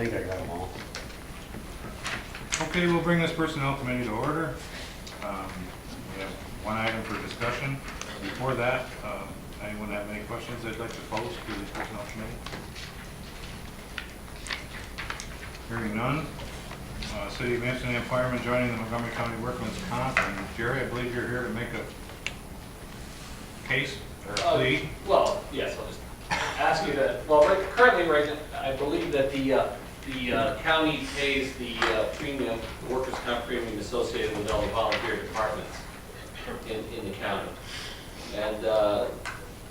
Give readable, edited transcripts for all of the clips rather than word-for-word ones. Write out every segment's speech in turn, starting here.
think I got them all. Okay, we'll bring this personnel committee to order. We have one item for discussion. Before that, anyone have any questions they'd like to pose to the personnel committee? Hearing none. City of Amsterdam fireman joining the Montgomery County Workman's Comp. And Jerry, I believe you're here to make a case or a plea. Well, yes, I'll just ask you that, well, currently, right, I believe that the county pays the premium, the workers' comp premium associated with all the volunteer departments in the county. And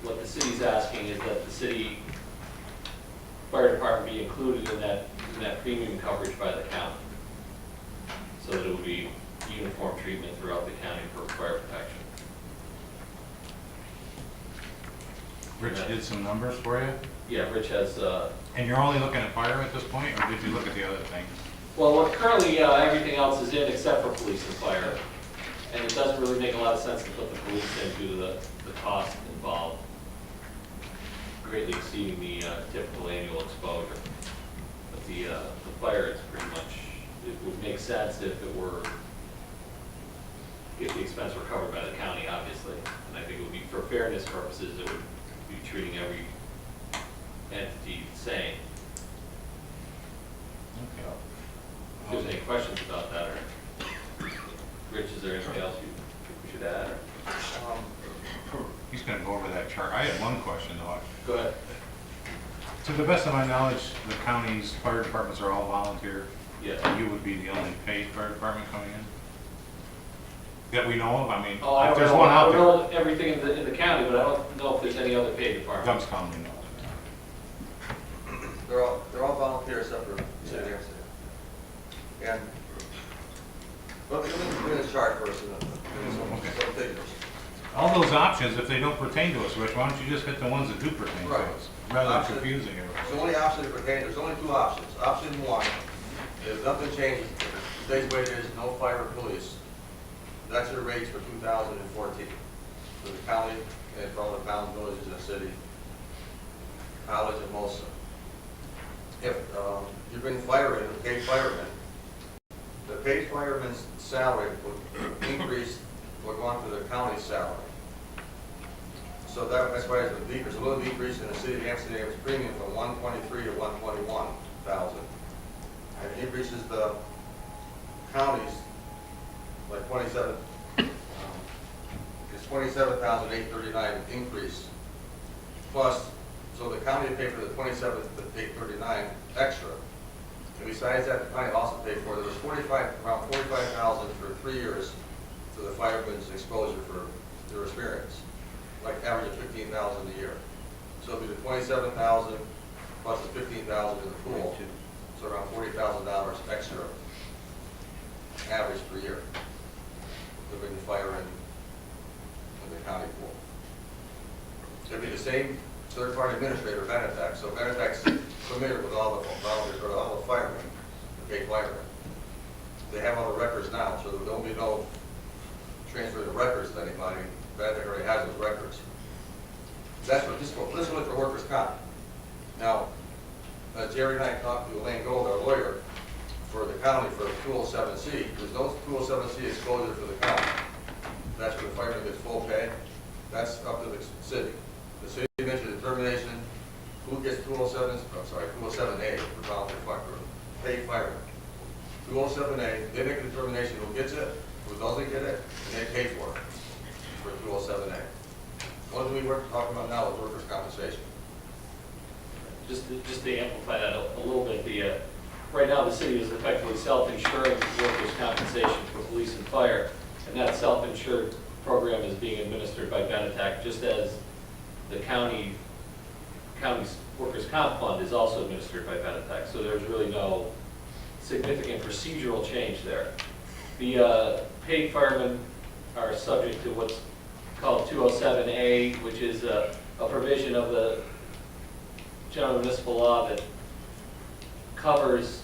what the city's asking is that the city fire department be included in that premium coverage by the county, so that it would be uniform treatment throughout the county for fire protection. Rich did some numbers for you. Yeah, Rich has, And you're only looking at fire at this point, or did you look at the other things? well, currently everything else is in except for police and fire. And it doesn't really make a lot of sense to put the police in due to the cost involved, greatly exceeding the typical annual exposure. But the fire is pretty much, it would make sense if the expense were covered by the county, obviously. And I think it would be, for fairness purposes, it would be treating every entity the same. Okay. If there's any questions about that, or Rich, is there anything else you think we should add? He's going to go over that chart. I had one question though. Go ahead. To the best of my knowledge, the county's fire departments are all volunteer. Yes. You would be the only paid fire department coming in? That we know of? I mean, Oh, I if don't there's know, one I out don't there. know everything in the county, but I don't know if there's any other paid department. Doug's County knows. They're all volunteers except for City of Amsterdam. And, well, let me do this chart first and then Okay. some figures. All those options, if they don't pertain to us, Rich, why don't you just hit the ones that do pertain to Right. us? Rather than confusing The everybody. only option that pertains, there's only two options. Option one is nothing changes, stays the way it is, no fire or police. That's your rates for 2014 for the county and for all the towns, villages, and the city, college, and most. If you bring fire in, the paid fireman's salary would increase, would go on to the county's salary. So that's why there's a decrease, a little decrease in the city of Amsterdam's premium from 123 to 121,000. And it increases the county's like 27, it's 27,839 increase. Plus, so the county would pay for the 27,839 extra. And besides that, the county also paid for, there was around 45,000 for 3 years for the fireman's exposure for their experience, like average of 15,000 a year. So it'd be the 27,000 plus the 15,000 in the pool, so around $40,000 extra average per year to bring the fire in the county pool. It'd be the same third-party administrator, Benetech, so Benetech's familiar with all the volunteers, or all the firemen, the paid firemen. They have all the records now, so there'll be no transfer of records to anybody. Benetech already has those records. That's what this one for workers' comp. Now, Jerry and I talked to Elaine Gold, our lawyer, for the county for 207C. There's no 207C exposure for the county. That's where the fireman gets full pay. That's up to the city. The city makes a determination who gets 207A for volunteer fire, paid firemen. 207A, they make a determination who gets it, who doesn't get it, and they pay for it for 207A. What do we talking about now is workers' compensation. Just to amplify that a little bit, right now the city is effectively self-insuring workers' compensation for police and fire, and that self-insured program is being administered by Benetech, just as the county's workers' comp fund is also administered by Benetech. So there's really no significant procedural change there. The paid firemen are subject to what's called 207A, which is a provision of the general municipal law that covers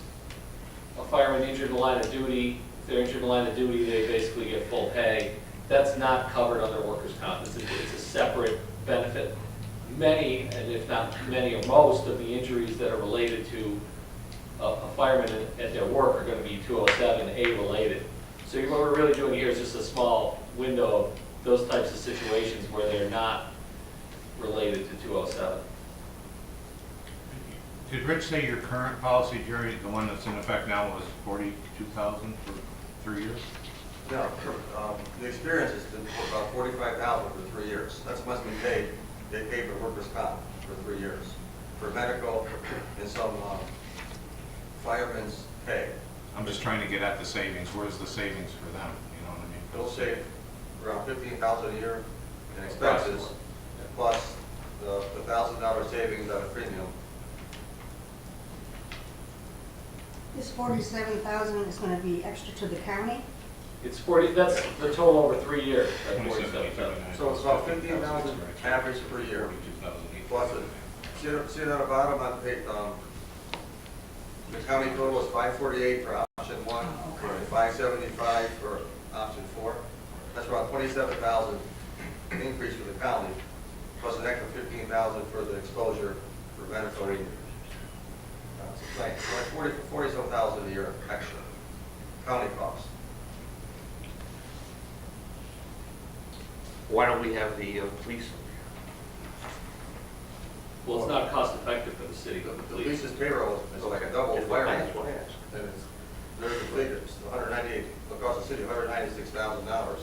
a fireman injured in the line of duty. If they're injured in the line of duty, they basically get full pay. That's not covered under workers' comp. It's a separate benefit. Many, and if not many or most, of the injuries that are related to a fireman at their work are gonna be 207A related. So what we're really doing here is just a small window of those types of situations where they're not related to 207. Did Rich say your current policy, Jerry, the one that's in effect now, was 42,000 for 3 years? No, the experience is about 45,000 for 3 years. That's must be paid. They pay for workers' comp for 3 years, for medical and some firemen's pay. I'm just trying to get at the savings. Where's the savings for them? You know what I mean? It'll save around 15,000 a year in expenses, plus the $1,000 savings on a premium. This 47,000 is going to be extra to the county? It's 40, that's the total over 3 years, that 27, 47,000. So it's about 15,000 average per year. 42,000. Plus it. See on the bottom on page, the county total is 548 for option 1, and 575 for option 4. That's around 27,000 increase for the county, plus an extra 15,000 for the exposure for medical. It's like 47,000 a year extra county costs. Why don't we have the police? Well, it's not cost effective for the city, The but the police's police. payroll is like a double fireman. That's what I asked. And it's, there's the figures, 198, across the city, $196,000.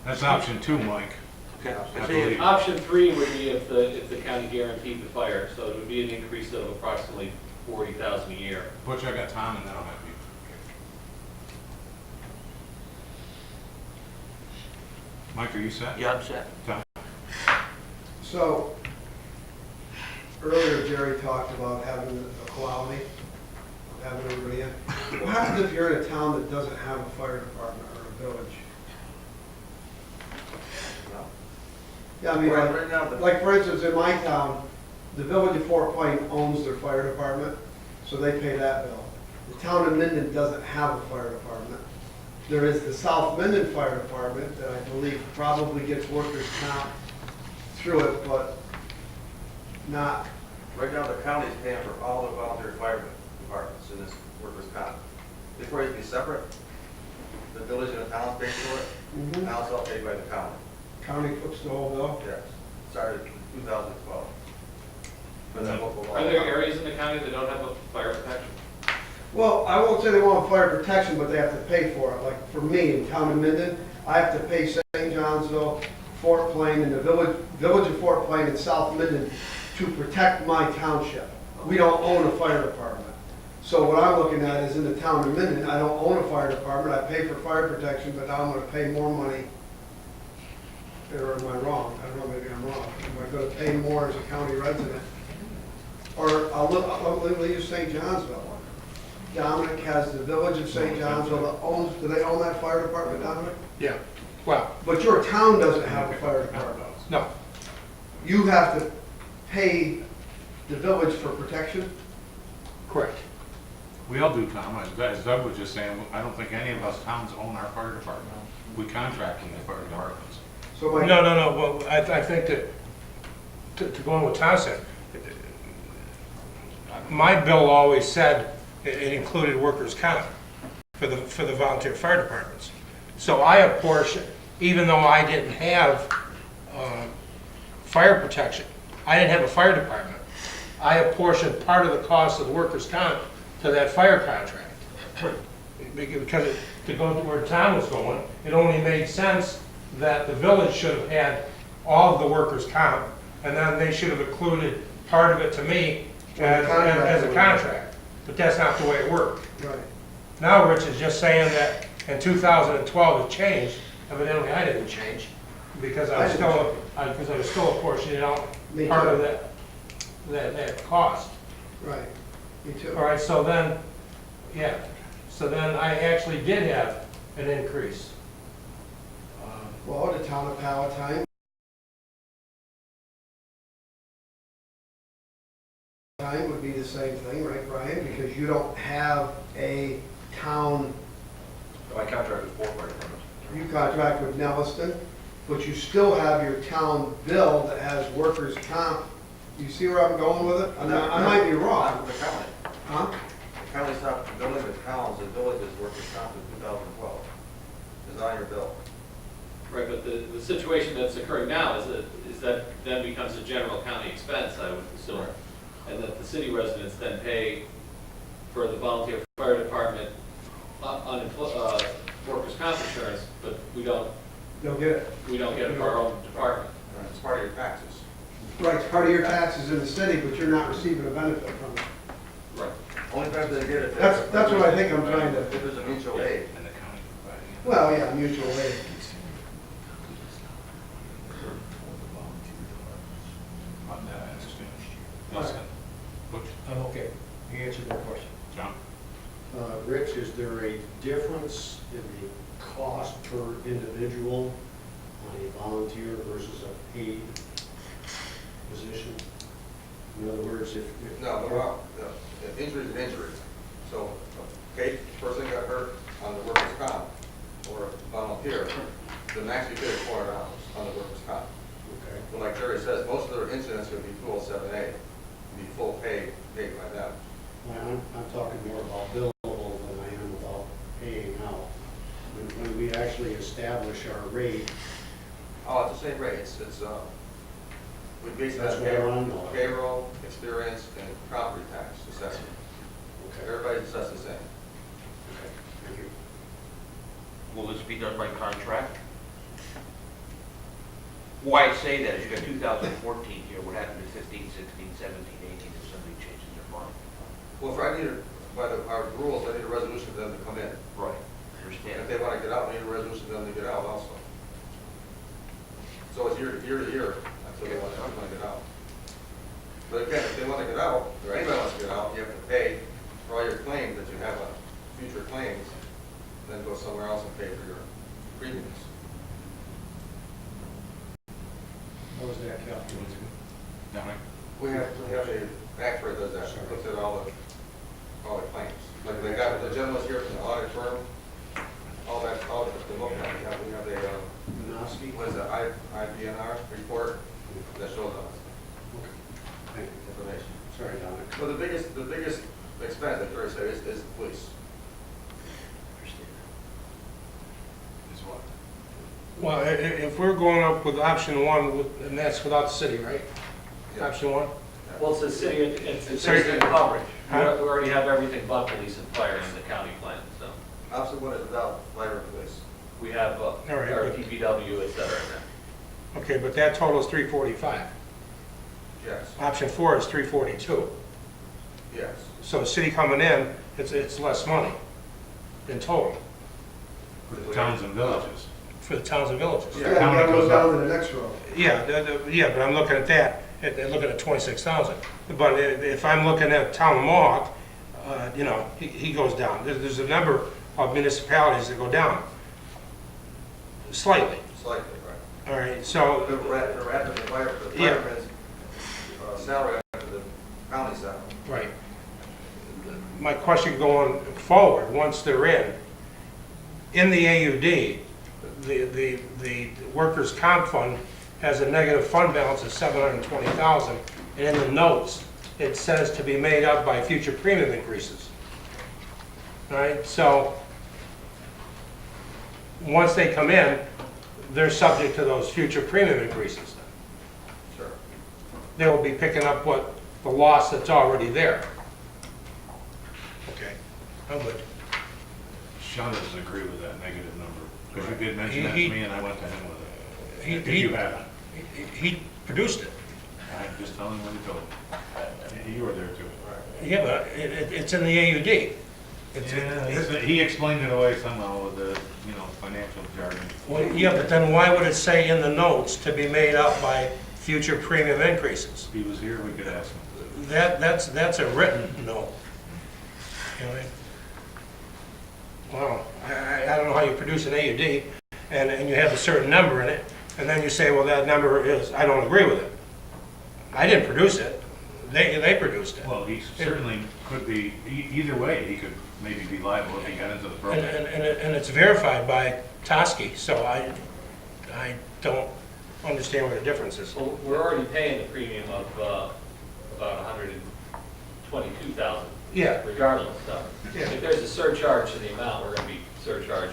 That's option 2, Mike. Okay. I believe. Option 3 would be if the county guaranteed the fire, so it would be an increase of approximately 40,000 a year. Butch, I got Tom, and then I'll have you. Mike, are you set? Yeah, I'm set. Tom? So, earlier Jerry talked about having a quality, having everybody in. What happens if you're in a town that doesn't have a fire department or a village? Yeah, I mean, Right now, like for instance, in my town, the village of Fort Plain owns their fire department, so they pay that bill. The town of Minden doesn't have a fire department. There is the South Minden Fire Department that I believe probably gets workers' comp through it, but not, right now, the county's paying for all the volunteer fire departments in this workers' comp. Before it used to be separate, the village and the town pay for it, now it's all paid by the county. county puts the whole bill. Yes, started in 2012. For that local law. Are there areas in the county that don't have a fire protection? Well, I won't say they want fire protection, but they have to pay for it. Like for me, in town of Minden, I have to pay St. Johnsville, Fort Plain, and the village of Fort Plain and South Minden to protect my township. We don't own a fire department. So what I'm looking at is in the town of Minden, I don't own a fire department. I pay for fire protection, but now I'm going to pay more money. Or am I wrong? I don't know, maybe I'm wrong. Am I going to pay more as a county resident? Or I'll use St. Johnsville. Dominic has the village of St. Johnsville that owns, do they own that fire department, Dominic? Yeah, well, But your town doesn't have a fire department. no, You have to pay the village for protection? correct. We all do, Tom. As Doug was just saying, I don't think any of us towns own our fire department. We contract with the fire departments. So my, No, well, I think that, to go on what Tom said, my bill always said it included workers' comp for the volunteer fire departments. So I apportion, even though I didn't have fire protection, I didn't have a fire department, I apportioned part of the cost of the workers' comp to that fire contract. Because to go to where Tom was going, it only made sense that the village should have had all of the workers' comp, and then they should have included part of it to me as a contract. But that's not the way it worked. right. Now Rich is just saying that in 2012 it changed. Evidently I didn't change, because I was still apportioning out Me part too. of that cost. Right, me too. All right, so then, yeah, so then I actually did have an increase. Well, the town of Palatine would be the same thing, right, Brian? Because you don't have a town, My contract is 4 fire departments. you contract with Nelliston, but you still have your town bill that has workers' comp You see where I'm going with it? I might be wrong. Not the county. Huh? The county stopped billing the towns and villages workers' comp in 2012. It's on your bill. Right, but the situation that's occurring now is that then becomes a general county expense, I would assume. And that the city residents then pay for the volunteer fire department workers' comp insurance, but we don't You'll get it. get it for our own department. It's part of your taxes. Right, it's part of your taxes in the city, but you're not receiving a benefit from it. Right. Only time they get it. That's what I think I'm trying to, If it's a mutual aid. And the county providing it. well, yeah, mutual aid. On that, I understand. Listen, Butch, I'm okay. You answered my question. John? Rich, is there a difference in the cost per individual on a volunteer versus a paid position? In other words, if... No, they're not. Injury is an injury. So, okay, person got hurt on the workers' comp or volunteer, the max you get is $400 on the workers' comp. Okay. But like Jerry says, most of their incidents would be 207A, be full paid by them. Well, I'm talking more about billable than I am about paying out. When we actually establish our rate, Oh, it's the same rate. We base it That's on what I wanna know. payroll, experience, and property tax assessment. okay, Everybody's assessed the same. okay, thank you. Will this be done by contract? Why I say that is you got 2014 here, what happened to 15, 16, 17, 18 if somebody changes their mind? Well, if I need, our rules, I need a resolution for them to come in. Right. If Understand. they want to get out, I need a resolution for them to get out also. So it's year to year until they want to get out. But again, if they want to get out, or anybody wants to get out, you have to pay for all your claims that you have on future claims, then go somewhere else and pay for your premiums. How was that calculated? Dominic? We have a actuary that does that, looks at all the claims. Like they got, the gentleman's here from the audit firm, all the look at, we have a, Minosky? what is it, IBNR report that shows us Okay, thank you. information. Sorry, Dominic. So the biggest expense, that Jerry said, is the police. Is what? Well, if we're going up with option one, and that's without the city, right? Yeah. Option one? Well, it's the city, it's Sorry. city coverage. We Huh? already have everything but police and fire in the county plan, so. Option one is without fire and police. We have our right. DPW, et cetera, in there. Okay, but that total is 345. Yes, Option four is 342. yes. So the city coming in, it's less money in total For the towns and villages. for the towns and villages. Yeah, that goes down to the next row. Yeah, yeah, but I'm looking at that, looking at 26,000. But if I'm looking at town of Mohawk, he goes down. There's a number of municipalities that go down slightly. Slightly, right. All right, so, They're after the Yeah. fireman's salary after the county salary. right. My question going forward, once they're in the AUD, the workers' comp fund has a negative fund balance of 720,000, and in the notes, it says to be made up by future premium increases. All right, so once they come in, they're subject to those future premium increases. Sure. They will be picking up what the loss that's already there. Okay, I'm good. Sean doesn't agree with that negative number, because you did mention that to He- me, and I went to him with it. He- If he- you haven't, He produced it. I'm just telling you what he told me. You were there too. Yeah, but it's in the AUD. He explained it away somehow with the, financial jargon. Well, yeah, but then why would it say in the notes to be made up by future premium increases? If he was here, we could ask him. That's a written note. You know, well, I don't know how you produce an AUD, and you have a certain number in it, and then you say, well, that number is, I don't agree with it. I didn't produce it, they produced it. Well, he certainly could be, either way, he could maybe be liable if he got into the And, program. and it's verified by Toski, so I don't understand what the difference is. Well, we're already paying the premium of about 122,000 Yeah, regardless, so. Yeah. If there's a surcharge to the amount, we're gonna be surcharged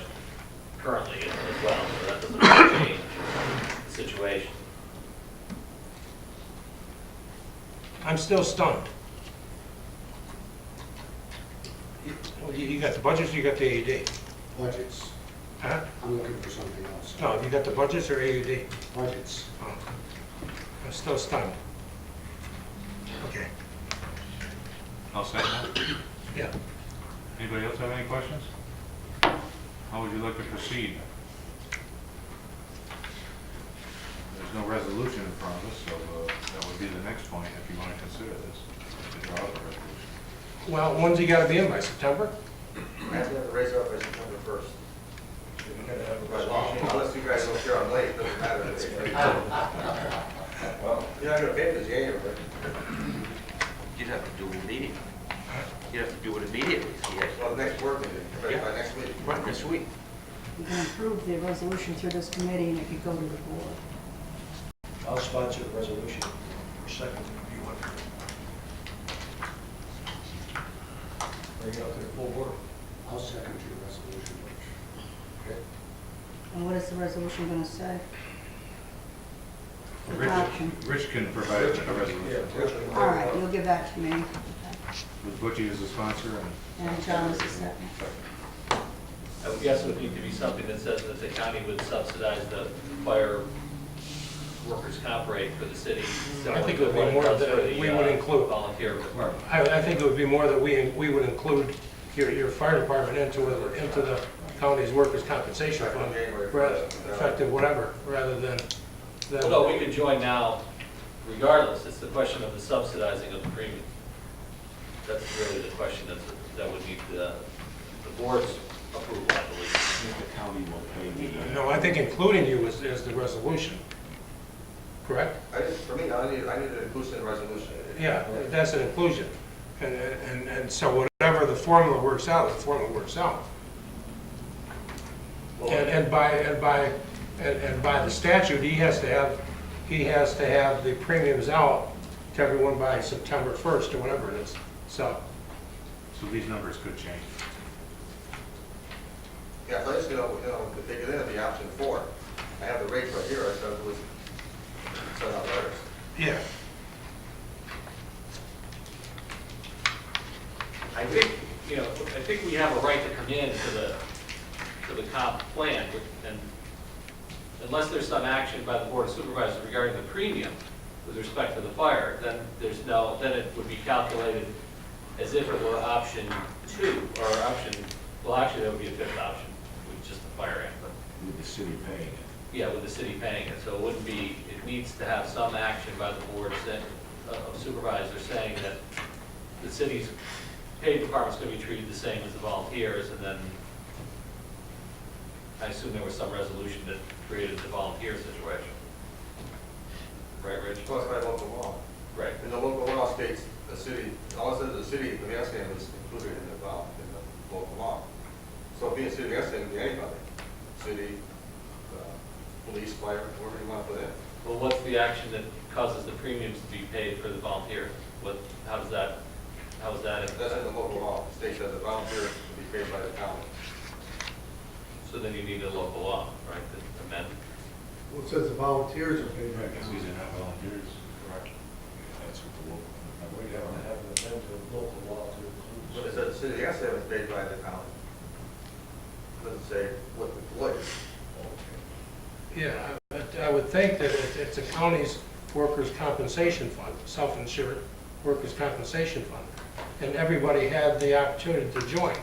currently as well, so that doesn't really change the situation. I'm still stunned. You got the budgets, you got the AUD? Budgets. Huh? I'm looking for something else. No, have you got the budgets or AUD? Budgets. Oh. I'm still stunned. Okay, I'll say that. yeah. Anybody else have any questions? How would you like to proceed? There's no resolution in front of us, so that would be the next point if you want to consider this, to draw up a resolution. Well, when's he gotta be in, by September? I have to raise it up by September 1st. By law, unless you guys don't care I'm late, doesn't matter. Well, you're not gonna pay for January. You'd have to do it immediately. You'd have to do it immediately. Yes. Well, the next work meeting, by next week. Right, this week. You can approve the resolution through this committee and it could go to the board. I'll sponsor the resolution for second review. Bring it up to the full board. I'll second your resolution. Okay. And what is the resolution gonna say? Rich, Adoption. Rich can provide a resolution. All right, you'll give that to me. With Butchie as the sponsor And John is the second. I would guess it would need to be something that says that the county would subsidize the fire workers' comp rate for the city. I think it would be more that we would include. Volunteer. I think it would be more that we would include your fire department into the county's workers' compensation fund, effective whatever, rather than. Well, no, we could join now regardless. It's the question of the subsidizing of the premium. That's really the question that would need the board's approval, I believe. The county will pay the. No, I think including you is the resolution, correct? For me, I need an inclusive resolution. Yeah, that's an inclusion. And so whatever the formula works out, the formula works out. And by the statute, he has to have the premiums out to everyone by September 1st or whatever it is. So, these numbers could change. Yeah, so I just, if they get in the option 4, I have the rates right here, I said it was sent out letters. yeah. I think, I think we have a right to come in to the comp plan, and unless there's some action by the Board of Supervisors regarding the premium with respect to the fire, then then it would be calculated as if it were option 2, or well, actually, that would be a 5th option, with just the fire act, but With the city paying it. yeah, with the city paying it, so it wouldn't be, it needs to have some action by the Board of Supervisors saying that the city's paid department's going to be treated the same as the volunteers, and then I assume there was some resolution that created the volunteer situation. Right, Rich? Well, it's by local law. Right. And the local law states the city, all it says the city, the mass name is included in the local law. So being city mass name would be anybody, city, police, fire, whatever you want to put in. Well, what's the action that causes the premiums to be paid for the volunteers? How is that? That's in the local law. It states that the volunteer will be paid by the county. So then you need a local law, right, to amend. Well, it says the volunteers are paid by Because these are not volunteers. Correct. That's what the local. We have to have an amendment to local law to But include. it says the city mass name is paid by the county. It doesn't say what the employees. Yeah, I would think that it's a county's workers' compensation fund, self-insured workers' compensation fund. And everybody had the opportunity to join.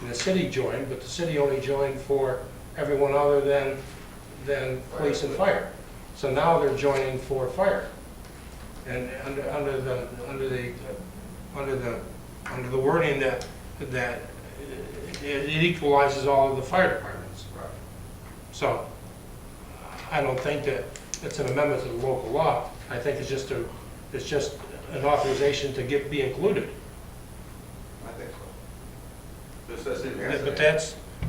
And the city joined, but the city only joined for everyone other than police and fire. So now they're joining for fire. And under the wording that it equalizes all of the fire departments. Right. So I don't think that it's an amendment to the local law. I think it's just an authorization to be included. I think so. It says city mass name. But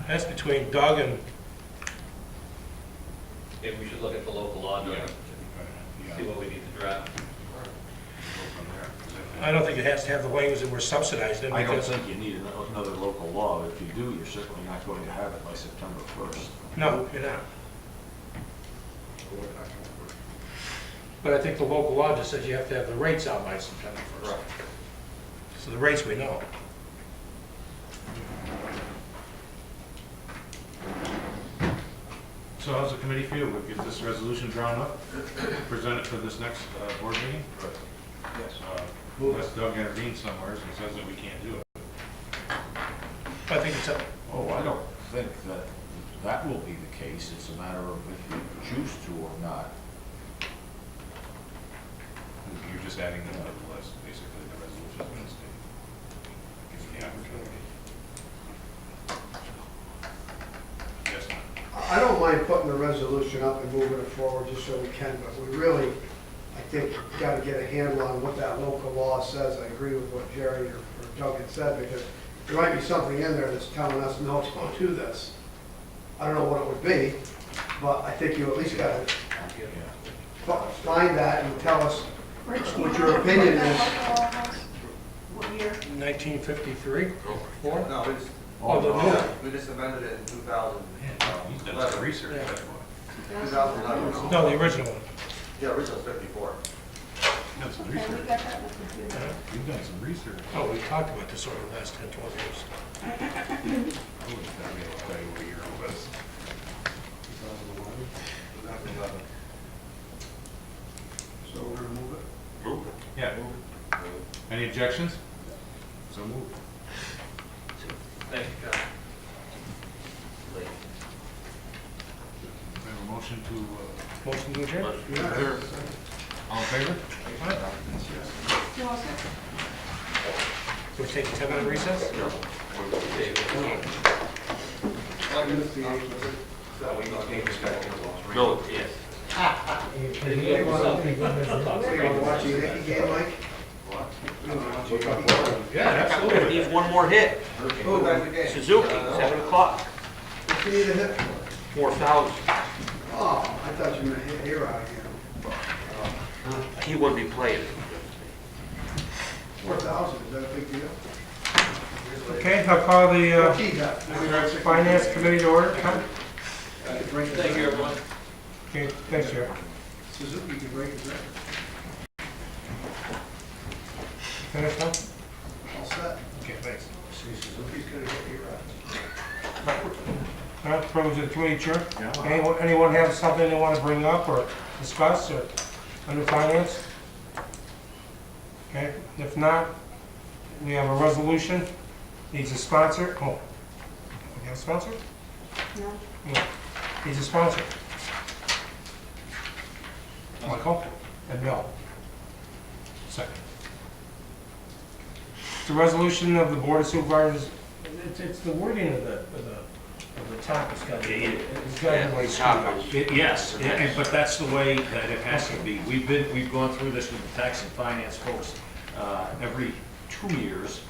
that's between Doug and, Maybe we should look at the local law, Yeah. see what we need to draft. Go from there. I don't think it has to have the language that we're subsidizing it I don't because, think you need another local law. If you do, you're certainly not going to have it by September 1st. no, you're not. But I think the local law just says you have to have the rates out by September 1st. Right. So the rates we know. So how's the committee feel? We'll get this resolution drawn up, present it for this next board meeting? Yes. Unless Doug intervenes somewhere and says that we can't do it. I think it's a, Oh, I don't think that that will be the case. It's a matter of if you choose to or not. You're just adding them to the list, basically, the resolution Wednesday. Gives you the opportunity. Yes, ma'am. I don't mind putting the resolution up and moving it forward just so we can, but we really, I think, got to get a handle on what that local law says. I agree with what Jerry or Doug had said, because there might be something in there that's telling us, no, don't do this. I don't know what it would be, but I think you at least got to find that and tell us Rich, do you what know your opinion that is. local law was? What year? 1953, 4? No, Oh, the new one. we just amended it in 2000. He's done some research, Yeah. that's why. 2011. No, the original one. Yeah, original's 54. Done some Okay, we research. got that in the computer. You've done some research. Oh, we talked about this over the last 10, 12 years. I wouldn't be able to tell you what year it was. 2011. So we're going to move it. Yeah. Any objections? So move. Thank you, John. We have a motion to, Motion to adjourn? all in favor? You all set? We'll take a 10-minute recess? No, yes. You want to watch a Yankee game, Mike? Yeah, absolutely. Needs one more hit. Who got the game? Suzuki, 7 o'clock, What you need to hit? 4,000. Oh, I thought you meant hit here out again. He wouldn't be playing. 4,000, is that a big deal? Okay, I'll call the What key got? Finance Committee to order. Come. Thank you, everyone. Okay, thanks, Jeff. Suzuki can break his record. Finished now? All set. Okay, thanks. See, Suzuki's gonna get you right. All right, privilege of the committee, Chair. Anyone have something they want to bring up or discuss or under finance? Okay, if not, we have a resolution, needs a sponsor. Oh, we have a sponsor? No? Yeah, needs a sponsor. Michael and Bill. Second. It's a resolution of the Board of Supervisors, it's the wording of the top, it's got to be, it's got to be like screwed up. Yes, but that's the way that it has to be. We've gone through this with the tax and finance folks every 2 years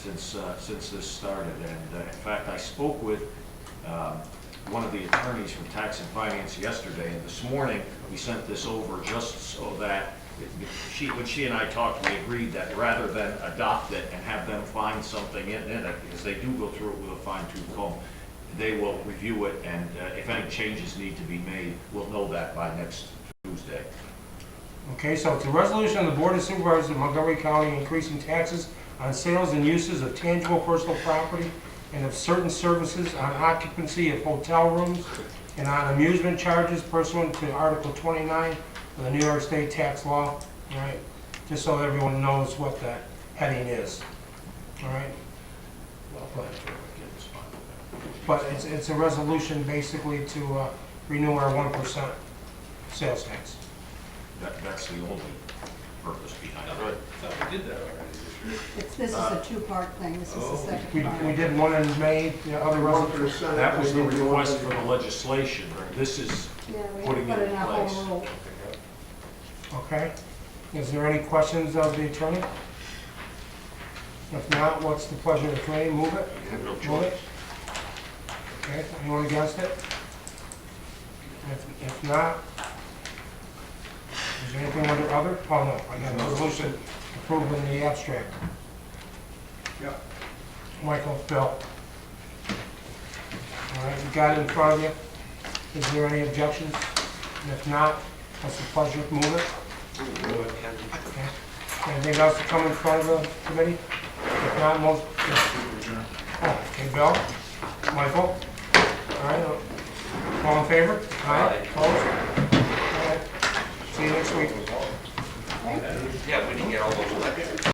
since this started. And in fact, I spoke with one of the attorneys from tax and finance yesterday, and this morning we sent this over just so that when she and I talked, we agreed that rather than adopt it and have them find something in it, because they do go through it with a fine-tooth comb, they will review it, and if any changes need to be made, we'll know that by next Tuesday. Okay, so it's a resolution of the Board of Supervisors of Montgomery County increasing taxes on sales and uses of tangible personal property and of certain services on occupancy of hotel rooms and on amusement charges pursuant to Article 29 of the New York State tax law, all right? Just so everyone knows what that heading is, all right? But it's a resolution basically to renew our 1% sales tax. That's the only purpose behind it. This is a two-part thing, this is the second part. We did one in May, the other resolution. That was the request for the legislation. This is Yeah, we have putting to put it it in in our place. home rule. Okay. Is there any questions of the attorney? If not, what's the pleasure of the committee? Move it? Move it? Okay, anyone against it? If not, is there anything under other? Oh, no, I got a resolution approving the abstract. Yep. Michael, Bill. All right, you got it in front of you. Is there any objections? And if not, what's the pleasure of moving? Okay. Anything else to come in front of the committee? If not, most, oh, okay, Bill, Michael, all right, all in favor? Aye. Opposed? All right, see you next week. Yeah, we didn't get all those elections.